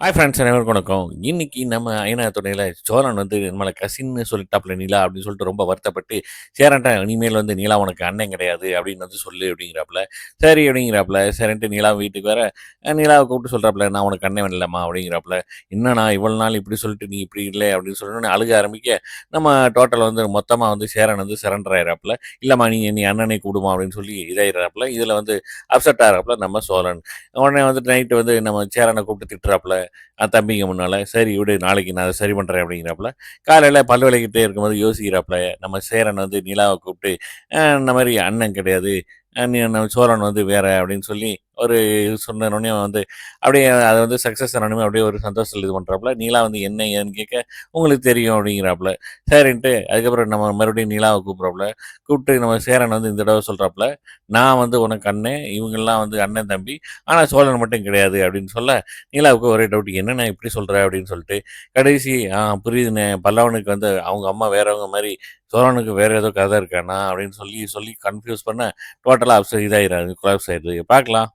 Hi friends அனைவருக்கும் வணக்கம். இன்னைக்கு நம்ம ஐனா துணையில சோழன் வந்து நம்மள கசின்னு சொல்லிட்டாப்ல நிலா அப்படின்னு சொல்லிட்டு ரொம்ப வருத்தப்பட்டு, சேரன்ட்ட இனிமேல் வந்து நிலா உனக்கு அண்ணன் கிடையாது அப்படின்னு வந்து சொல்லு அப்படிங்கிறாப்புல. சரி அப்படிங்கிறாப்புல. சரின்ட்டு நிலா வீட்டுக்கு வர, நிலாவ கூப்பிட்டு சொல்றாப்புல, நான் உனக்கு அண்ணன் இல்லம்மா அப்படிங்கிறாப்புல. என்னண்ணா இவ்வளோ நாள் இப்படி சொல்லிட்டு நீ இப்படி இல்லை அப்படின்னு சொன்னோனே அழுக ஆரம்பிக்க, நம்ம டோட்டல் வந்து மொத்தமா வந்து சேரன் வந்து சரண்டர் ஆயிடுறாப்புல. இல்லம்மா நீ நீ அண்ணனை கூடுமா அப்படின்னு சொல்லி இதாயிடுறாப்புல. இதில வந்து அப்செட் ஆகுறாப்புல நம்ம சோழன். உடனே வந்து நைட்டு வந்து நம்ம சேரனை கூப்பிட்டு திட்டுறாப்புல. தம்பிங்க முன்னால. சரி விடு நாளைக்கு நான் அத சரி பண்றேன் அப்படிங்கிறாப்புல. காலையில பல் விளக்கிட்டே இருக்கும்போது யோசிக்கிறாப்புல. நம்ம சேரன் வந்து நிலாவ கூப்பிட்டு, இந்த மாரி அண்ணன் கிடையாது. நீ நம்ம சோழன் வந்து வேற அப்படின்னு சொல்லி ஒரு சொன்னோனே வந்து அப்படியே அத வந்து சக்சஸ் ஆனோனே அப்படியே ஒரு சந்தோஷத்துல இது பண்றாப்புல. நிலா வந்து என்ன ஏதுன்னு கேட்க, உங்களுக்கு தெரியும் அப்படிங்கிறாப்புல. சரின்ட்டு அதுக்கப்புறம் நம்ம மறுபடியும் நிலாவ கூப்பிடுறாப்புல. கூப்பிட்டு நம்ம சேரன் வந்து இந்த தடவ சொல்றாப்புல, நான் வந்து உனக்கு அண்ணன். இவங்கலாம் வந்து அண்ணன், தம்பி. ஆனா சோழன் மட்டும் கிடையாது அப்படின்னு சொல்ல, நிலாவுக்கு ஒரே டவுட். "என்னண்ணே இப்படி சொல்ற?" அப்படின்னு சொல்லிட்டு. கடைசி புரியுதுண்ணே. பல்லவனுக்கு வந்து அவங்க அம்மா வேறவங்க மாரி, சோழனுக்கு வேற ஏதோ கதை இருக்காண்ணா அப்படின்னு சொல்லி சொல்லி கன்ஃப்யூஸ் பண்ண, டோட்டலா இதாயிராது. கொலாப்ஸ் ஆயிடுது. பார்க்கலாம்.